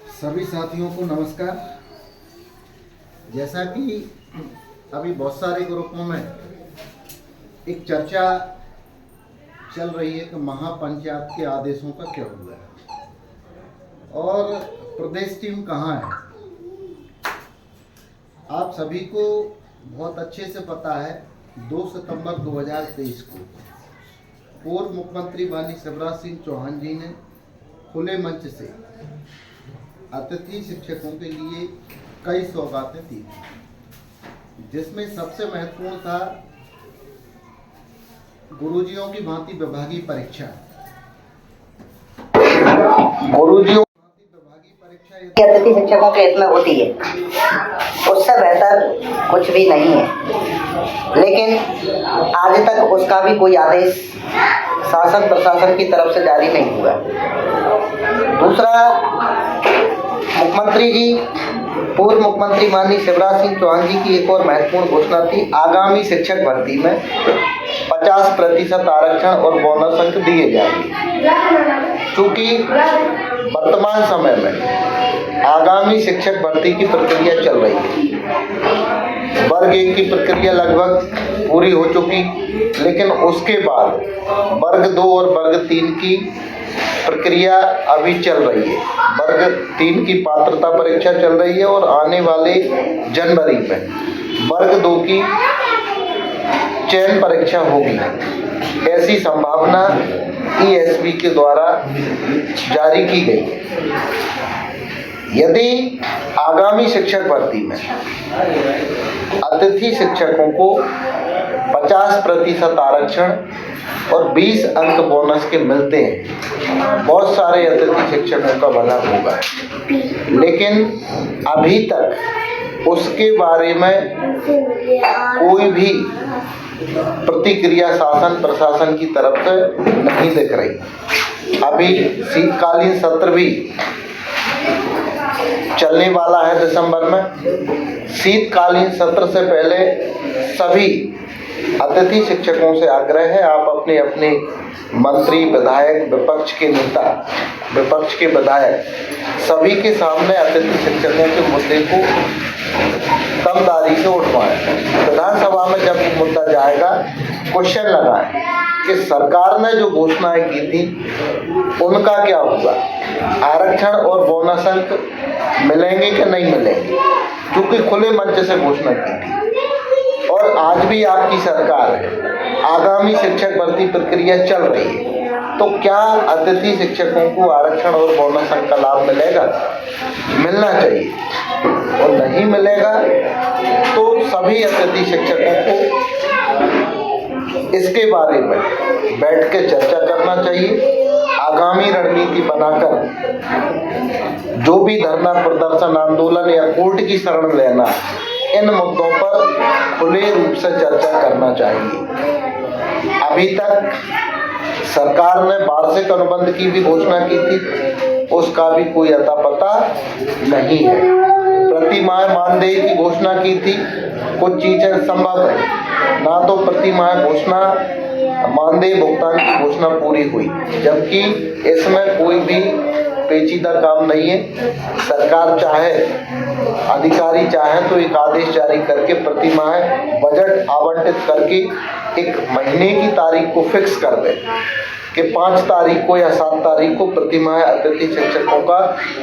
सभी साथियों को नमस्कार। जैसा कि अभी बहुत सारे ग्रुपों में एक चर्चा चल रही है कि महापंचायत के आदेशों का क्या हुआ है और प्रदेश टीम कहाँ है। आप सभी को बहुत अच्छे से पता है 2 सितंबर 2023 को पूर्व मुख्यमंत्री माननीय शिवराज सिंह चौहान जी ने खुले मंच से अतिथि शिक्षकों के लिए कई सौगातें दी, जिसमें सबसे महत्वपूर्ण था गुरुजियों की भांति विभागीय परीक्षा। गुरुजियों अतिथि शिक्षकों के हित में होती है, उससे बेहतर कुछ भी नहीं है, लेकिन आज तक उसका भी कोई आदेश शासन प्रशासन की तरफ से जारी नहीं हुआ। दूसरा, मुख्यमंत्री जी पूर्व मुख्यमंत्री माननीय शिवराज सिंह चौहान जी की एक और महत्वपूर्ण घोषणा थी, आगामी शिक्षक भर्ती में 50% आरक्षण और बोनस अंक दिए जाएंगे। चूँकि वर्तमान समय में आगामी शिक्षक भर्ती की प्रक्रिया चल रही है, वर्ग 1 की प्रक्रिया लगभग पूरी हो चुकी, लेकिन उसके बाद वर्ग 2 और वर्ग 3 की प्रक्रिया अभी चल रही है। वर्ग 3 की पात्रता परीक्षा चल रही है और आने वाले जनवरी में वर्ग 2 की चयन परीक्षा होगी। ऐसी संभावना ESB के द्वारा जारी की गई है। यदि आगामी शिक्षक भर्ती में अतिथि शिक्षकों को 50% आरक्षण और 20 अंक बोनस के मिलते हैं, बहुत सारे अतिथि शिक्षकों का भला होगा, लेकिन अभी तक उसके बारे में कोई भी प्रतिक्रिया शासन प्रशासन की तरफ से नहीं दिख रही। अभी शीतकालीन सत्र भी चलने वाला है दिसंबर में। शीतकालीन सत्र से पहले सभी अतिथि शिक्षकों से आग्रह है, आप अपने अपने मंत्री, विधायक, विपक्ष के नेता, विपक्ष के विधायक सभी के सामने अतिथि शिक्षकों के मुद्दे को दमदारी से उठवाएं। विधानसभा में जब मुद्दा जाएगा, क्वेश्चन लगाएं कि सरकार ने जो घोषणाएं की थी उनका क्या हुआ, आरक्षण और बोनस अंक मिलेंगे कि नहीं मिलेंगे, क्योंकि खुले मंच से घोषणा की थी। और आज भी आपकी सरकार है, आगामी शिक्षक भर्ती प्रक्रिया चल रही है, तो क्या अतिथि शिक्षकों को आरक्षण और बोनस अंक का लाभ मिलेगा? मिलना चाहिए, और नहीं मिलेगा तो सभी अतिथि शिक्षकों को इसके बारे में बैठ के चर्चा करना चाहिए। आगामी रणनीति बनाकर जो भी धरना प्रदर्शन आंदोलन या कोर्ट की शरण लेना, इन मुद्दों पर खुले रूप से चर्चा करना चाहिए। अभी तक सरकार ने वार्षिक अनुबंध की भी घोषणा की थी, उसका भी कोई अता पता नहीं है। प्रतिमाह मानदेय की घोषणा की थी, कुछ चीजें संभव है, ना तो प्रतिमाह घोषणा मानदेय भुगतान की घोषणा पूरी हुई, जबकि इसमें कोई भी पेचीदा काम नहीं है। सरकार चाहे, अधिकारी चाहे तो एक आदेश जारी करके प्रतिमाह बजट आवंटित करके एक महीने की तारीख को फिक्स कर दे कि 5 तारीख को या 7 तारीख को प्रतिमाह अतिथि शिक्षकों का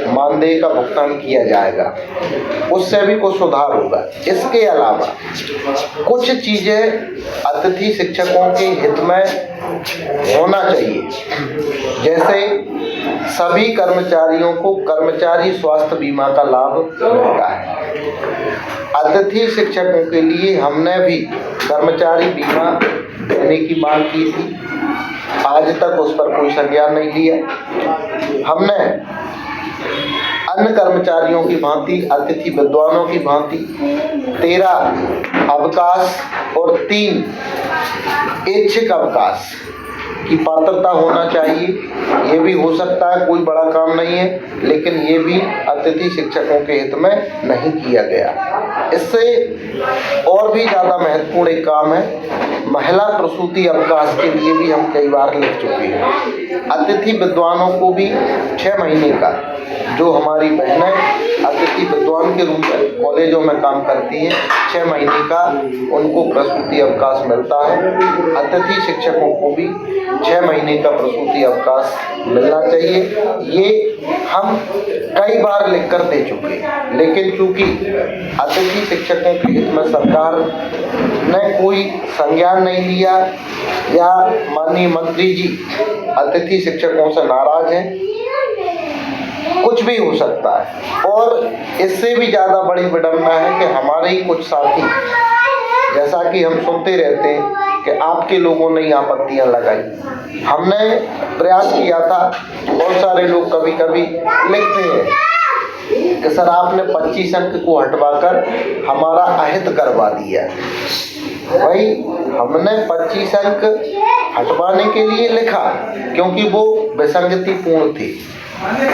मानदेय का भुगतान किया जाएगा, उससे भी कुछ सुधार होगा। इसके अलावा कुछ चीजें अतिथि शिक्षकों के हित में होना चाहिए, जैसे सभी कर्मचारियों को कर्मचारी स्वास्थ्य बीमा का लाभ मिलता है। अतिथि शिक्षकों के लिए हमने भी कर्मचारी बीमा देने की मांग की थी, आज तक उस पर कोई संज्ञान नहीं लिया। हमने अन्य कर्मचारियों की भांति, अतिथि विद्वानों की भांति 13 अवकाश और 3 ऐच्छिक अवकाश की पात्रता होना चाहिए। ये भी हो सकता है, कोई बड़ा काम नहीं है, लेकिन ये भी अतिथि शिक्षकों के हित में नहीं किया गया। इससे और भी ज़्यादा महत्वपूर्ण एक काम है, महिला प्रसूति अवकाश के लिए भी हम कई बार लिख चुके हैं। अतिथि विद्वानों को भी 6 महीने का जो हमारी बहनें अतिथि विद्वान के रूप में कॉलेजों में काम करती हैं, 6 महीने का उनको प्रसूति अवकाश मिलता है। अतिथि शिक्षकों को भी 6 महीने का प्रसूति अवकाश मिलना चाहिए। ये हम कई बार लिखकर दे चुके, लेकिन चूंकि अतिथि शिक्षकों के हित में सरकार ने कोई संज्ञान नहीं लिया या माननीय मंत्री जी अतिथि शिक्षकों से नाराज हैं, कुछ भी हो सकता है। और इससे भी ज़्यादा बड़ी विडंबना है कि हमारे ही कुछ साथी, जैसा कि हम सुनते रहते हैं कि आपके लोगों ने आपत्तियां लगाई। हमने प्रयास किया था, बहुत सारे लोग कभी कभी लिखते हैं कि सर आपने 25 अंक को हटवाकर हमारा अहित करवा दिया। भाई हमने 25 अंक हटवाने के लिए लिखा क्योंकि वो विसंगतिपूर्ण थे।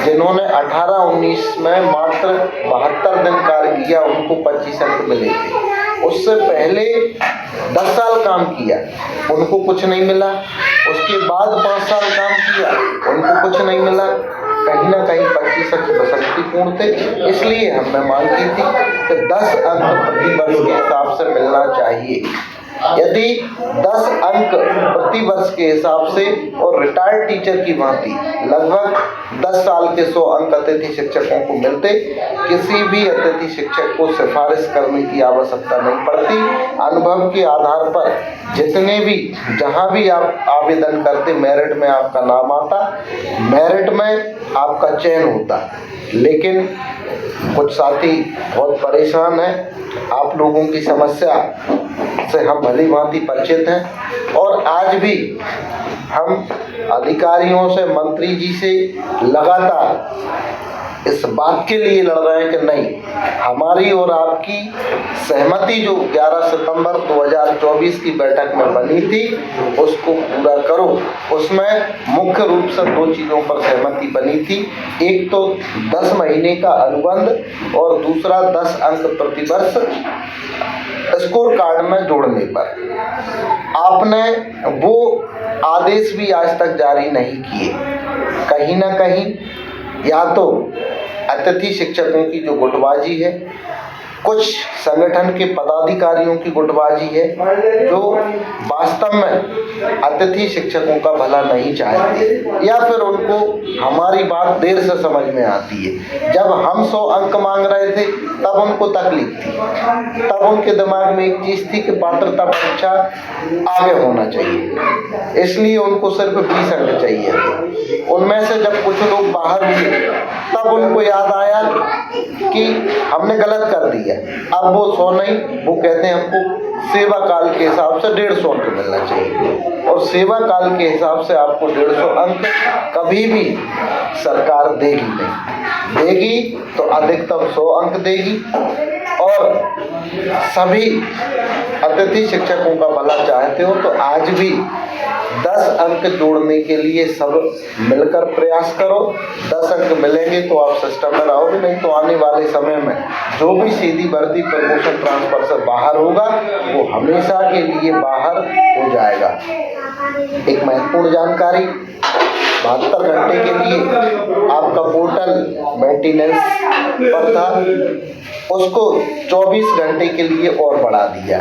जिन्होंने 18-19 में मात्र 72 दिन कार्य किया उनको 25 अंक मिले थे। उससे पहले 10 साल काम किया उनको कुछ नहीं मिला। उसके बाद 5 साल काम किया उनको कुछ नहीं मिला। कहीं ना कहीं 25 अंक विसंगतिपूर्ण थे। इसलिए हमने मांग की थी कि 10 अंक प्रति वर्ष के हिसाब से मिलना चाहिए। यदि 10 अंक प्रति वर्ष के हिसाब से और रिटायर्ड टीचर की भांति लगभग 10 साल के 100 अंक अतिथि शिक्षकों को मिलते, किसी भी अतिथि शिक्षक को सिफारिश करने की आवश्यकता नहीं पड़ती। अनुभव के आधार पर जितने भी जहां भी आप आवेदन करते, मेरिट में आपका नाम आता, मेरिट में आपका चयन होता। लेकिन कुछ साथी बहुत परेशान हैं। आप लोगों की समस्या से हम भली भांति परिचित हैं और आज भी हम अधिकारियों से, मंत्री जी से लगातार इस बात के लिए लड़ रहे हैं कि नहीं, हमारी और आपकी सहमति जो 11 सितंबर 2024 की बैठक में बनी थी उसको पूरा करो। उसमें मुख्य रूप से 2 चीज़ों पर सहमति बनी थी। एक तो 10 महीने का अनुबंध और दूसरा 10 अंक प्रति वर्ष स्कोर कार्ड में जोड़ने पर। आपने वो आदेश भी आज तक जारी नहीं किए। कहीं ना कहीं या तो अतिथि शिक्षकों की जो गुटबाजी है, कुछ संगठन के पदाधिकारियों की गुटबाजी है जो वास्तव में अतिथि शिक्षकों का भला नहीं चाहते, या फिर उनको हमारी बात देर से समझ में आती है। जब हम 100 अंक मांग रहे थे तब उनको तकलीफ थी, तब उनके दिमाग में एक चीज़ थी कि पात्रता परीक्षा आगे होना चाहिए, इसलिए उनको सिर्फ 20 अंक चाहिए थे। उनमें से जब कुछ लोग बाहर हुए तब उनको याद आया कि हमने गलत कर दिया। अब वो 100 नहीं, वो कहते हैं हमको सेवा काल के हिसाब से 150 अंक मिलना चाहिए। और सेवा काल के हिसाब से आपको 150 अंक कभी भी सरकार देगी नहीं। देगी तो अधिकतम 100 अंक देगी। और सभी अतिथि शिक्षकों का भला चाहते हो तो आज भी 10 अंक जोड़ने के लिए सब मिलकर प्रयास करो। 10 अंक मिलेंगे तो आप सिस्टम में रहोगे, नहीं तो आने वाले समय में जो भी सीधी भर्ती, प्रमोशन, ट्रांसफर से बाहर होगा वो हमेशा के लिए बाहर हो जाएगा। एक महत्वपूर्ण जानकारी, 72 घंटे के लिए आपका पोर्टल मेंटेनेंस पर था, उसको 24 घंटे के लिए और बढ़ा दिया।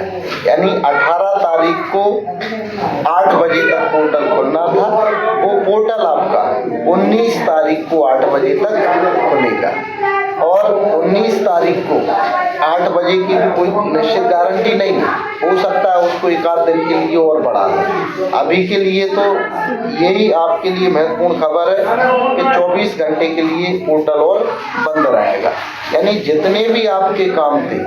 यानी 18 तारीख को 8 बजे तक पोर्टल खुलना था, वो पोर्टल आपका 19 तारीख को 8 बजे तक खुलेगा। और 19 तारीख को 8 बजे की भी कोई निश्चित गारंटी नहीं, हो सकता है उसको 1 आध दिन के लिए और बढ़ा दें। अभी के लिए तो यही आपके लिए महत्वपूर्ण खबर है कि 24 घंटे के लिए पोर्टल और बंद रहेगा। यानी जितने भी आपके काम थे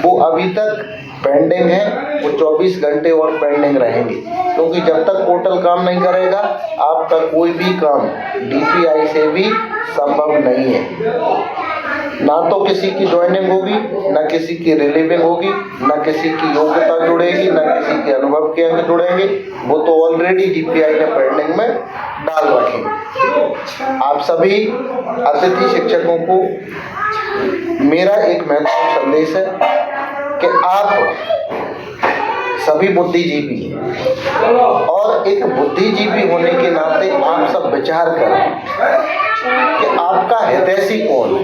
वो अभी तक पेंडिंग है, वो 24 घंटे और पेंडिंग रहेंगे, क्योंकि जब तक पोर्टल काम नहीं करेगा आपका कोई भी काम DPI से भी संभव नहीं है। ना तो किसी की ज्वाइनिंग होगी, ना किसी की रिलीविंग होगी, ना किसी की योग्यता जुड़ेगी, ना किसी के अनुभव के अंक जुड़ेंगे। वो तो ऑलरेडी DPI ने पेंडिंग में डाल रखे। आप सभी अतिथि शिक्षकों को मेरा एक महत्वपूर्ण संदेश है कि आप सभी बुद्धिजीवी हैं और एक बुद्धिजीवी होने के नाते आप सब विचार करें कि आपका हितैषी कौन है।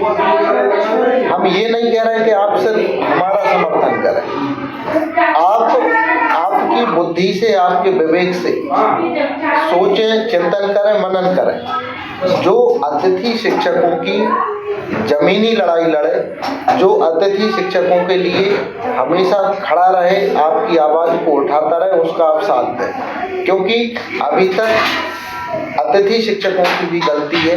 हम ये नहीं कह रहे कि आप सिर्फ हमारा समर्थन करें, आपकी बुद्धि से, आपके विवेक से सोचें, चिंतन करें, मनन करें। जो अतिथि शिक्षकों की जमीनी लड़ाई लड़े, जो अतिथि शिक्षकों के लिए हमेशा खड़ा रहे, आपकी आवाज को उठाता रहे, उसका आप साथ दें। क्योंकि अभी तक अतिथि शिक्षकों की भी गलती है।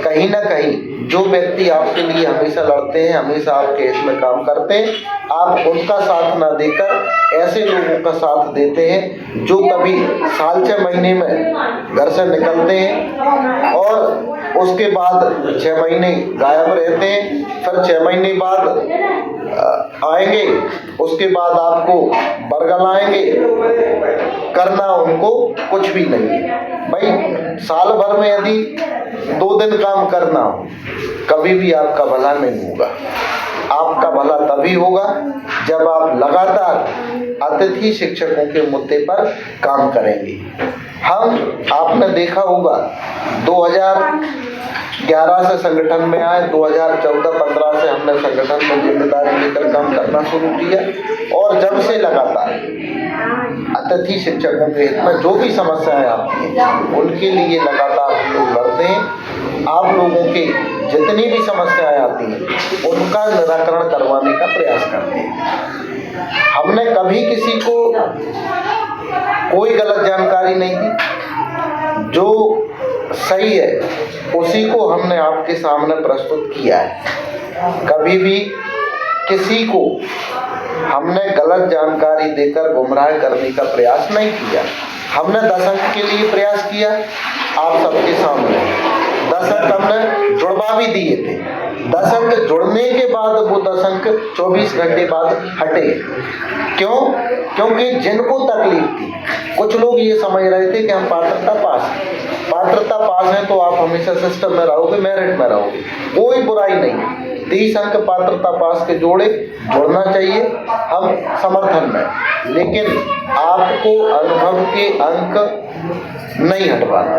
कहीं ना कहीं जो व्यक्ति आपके लिए हमेशा लड़ते हैं, हमेशा आपके हित में काम करते हैं, आप उनका साथ ना देकर ऐसे लोगों का साथ देते हैं जो कभी साल 6 महीने में घर से निकलते हैं और उसके बाद 6 महीने गायब रहते हैं, फिर 6 महीने बाद आएंगे, उसके बाद आपको बरगलाएंगे। करना उनको कुछ भी नहीं है भाई। साल भर में यदि 2 दिन काम करना हो, कभी भी आपका भला नहीं होगा। आपका भला तभी होगा जब आप लगातार अतिथि शिक्षकों के मुद्दे पर काम करेंगे। आपने देखा होगा 2011 से संगठन में आए, 2014-15 से हमने संगठन में जिम्मेदारी लेकर काम करना शुरू किया और जब से लगातार अतिथि शिक्षकों के हित में जो भी समस्याएं आती हैं उनके लिए लगातार हम लोग लड़ते हैं। आप लोगों के जितनी भी समस्याएं आती हैं उनका निराकरण करवाने का प्रयास करते हैं। हमने कभी किसी को कोई गलत जानकारी नहीं दी, जो सही है उसी को हमने आपके सामने प्रस्तुत किया है। कभी भी किसी को हमने गलत जानकारी देकर गुमराह करने का प्रयास नहीं किया। हमने 10 अंक के लिए प्रयास किया, आप सबके सामने 10 अंक हमने जुड़वा भी दिए थे। 10 अंक जुड़ने के बाद वो 10 अंक 24 घंटे बाद हटे। क्यों? क्योंकि जिनको तकलीफ थी, कुछ लोग ये समझ रहे थे कि हम पात्रता पास हैं तो आप हमेशा सिस्टम में रहोगे, मेरिट में रहोगे। कोई बुराई नहीं। 30 अंक पात्रता पास के जुड़ना चाहिए, हम समर्थन में, लेकिन आपको अनुभव के अंक नहीं हटवाना।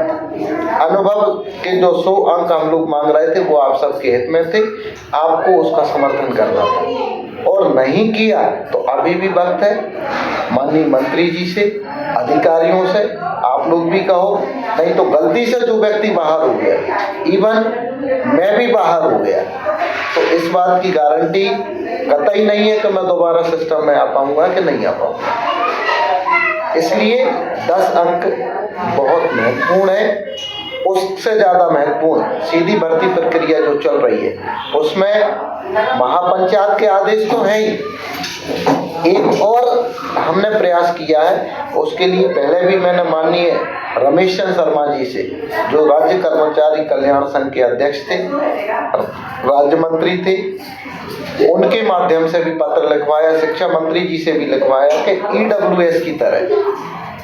अनुभव के जो 100 अंक हम लोग मांग रहे थे वो आप सबके हित में थे, आपको उसका समर्थन करना था और नहीं किया तो अभी भी वक्त है माननीय मंत्री जी से, अधिकारियों से, आप लोग भी कहो, नहीं तो गलती से जो व्यक्ति बाहर हो गया, इवन मैं भी बाहर हो गया, तो इस बात की गारंटी कतई नहीं है कि मैं दोबारा सिस्टम में आ पाऊंगा कि नहीं आ पाऊंगा। इसलिए 10 अंक बहुत महत्वपूर्ण है। उससे ज़्यादा महत्वपूर्ण सीधी भर्ती प्रक्रिया जो चल रही है उसमें महापंचायत के आदेश तो हैं ही। एक और हमने प्रयास किया है, उसके लिए पहले भी मैंने माननीय रमेश चंद्र शर्मा जी से, जो राज्य कर्मचारी कल्याण संघ के अध्यक्ष थे, राज्य मंत्री थे, उनके माध्यम से भी पत्र लिखवाया, शिक्षा मंत्री जी से भी लिखवाया कि EWS की तरह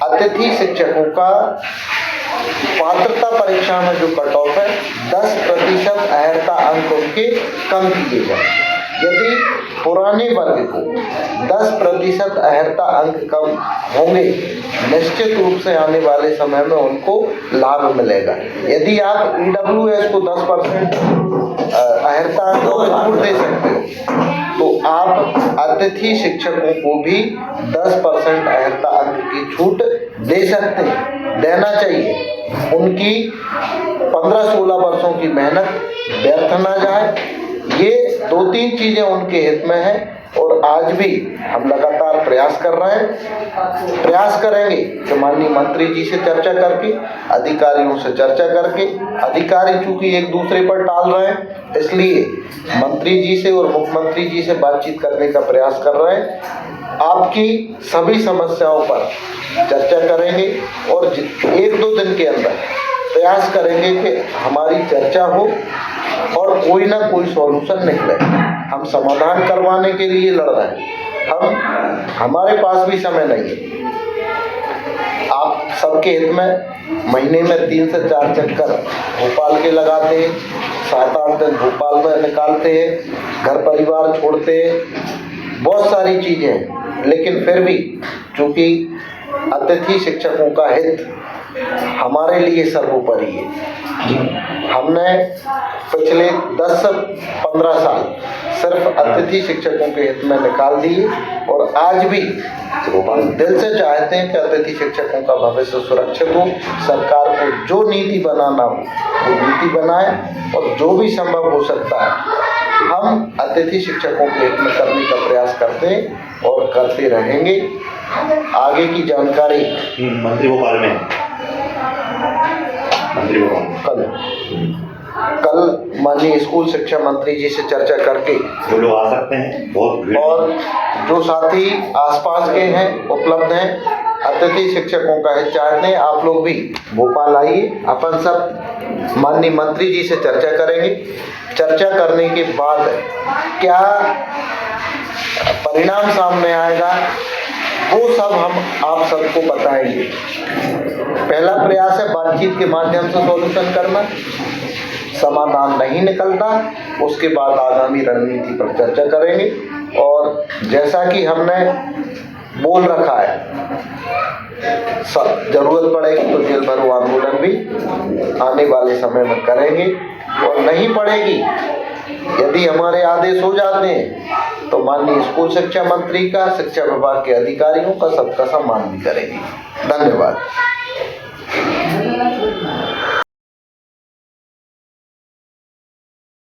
अतिथि शिक्षकों का पात्रता परीक्षा में जो कट ऑफ है 10% अहर्ता अंक उनके कम किए जाए। यदि पुराने वर्ग को 10% अहर्ता अंक कम होंगे, निश्चित रूप से आने वाले समय में उनको लाभ मिलेगा। यदि आप EWS को 10% अहर्ता अंक छूट दे सकते हो तो आप अतिथि शिक्षकों को भी 10% अहर्ता अंक की छूट दे सकते हैं, देना चाहिए। उनकी 15-16 वर्षों की मेहनत व्यर्थ ना जाए, ये 2-3 चीजें उनके हित में हैं और आज भी हम लगातार प्रयास कर रहे हैं। प्रयास करेंगे कि माननीय मंत्री जी से चर्चा करके, अधिकारियों से चर्चा करके, अधिकारी चूंकि एक दूसरे पर टाल रहे हैं इसलिए मंत्री जी से और मुख्यमंत्री जी से बातचीत करने का प्रयास कर रहे हैं। आपकी सभी समस्याओं पर चर्चा करेंगे और 1-2 दिन के अंदर प्रयास करेंगे कि हमारी चर्चा हो और कोई ना कोई सॉल्यूशन निकले। हम समाधान करवाने के लिए लड़ रहे हैं, हमारे पास भी समय नहीं है। आप सबके हित में महीने में 3 से 4 चक्कर भोपाल के लगाते हैं, 7-8 दिन भोपाल में निकालते हैं, घर परिवार छोड़ते हैं, बहुत सारी चीज़ें हैं। लेकिन फिर भी चूँकि अतिथि शिक्षकों का हित हमारे लिए सर्वोपरि है। हमने पिछले 10 से 15 साल सिर्फ अतिथि शिक्षकों के हित में निकाल दिए और आज भी दिल से चाहते हैं कि अतिथि शिक्षकों का भविष्य सुरक्षित हो। सरकार को जो नीति बनाना हो वो नीति बनाए और जो भी संभव हो सकता है हम अतिथि शिक्षकों के हित में करने का प्रयास करते हैं और करते रहेंगे। आगे की जानकारी मंत्री भोपाल में कल माननीय स्कूल शिक्षा मंत्री जी से चर्चा करके जो लोग आ सकते हैं बहुत भीड़ और जो साथी आसपास के हैं उपलब्ध हैं अतिथि शिक्षकों का हित चाहते हैं आप लोग भी भोपाल आइए। अपन सब माननीय मंत्री जी से चर्चा करेंगे। चर्चा करने के बाद क्या परिणाम सामने आएगा वो सब हम आप सबको बताएंगे। पहला प्रयास है बातचीत के माध्यम से सॉल्यूशन करना। समाधान नहीं निकलता उसके बाद आगामी रणनीति पर चर्चा करेंगे और जैसा कि हमने बोल रखा है जरूरत पड़ेगी तो जेल भरो आंदोलन भी आने वाले समय में करेंगे और नहीं पड़ेगी यदि हमारे आदेश हो जाते हैं तो माननीय स्कूल शिक्षा मंत्री का शिक्षा विभाग के अधिकारियों का सबका सम्मान भी करेंगे। धन्यवाद।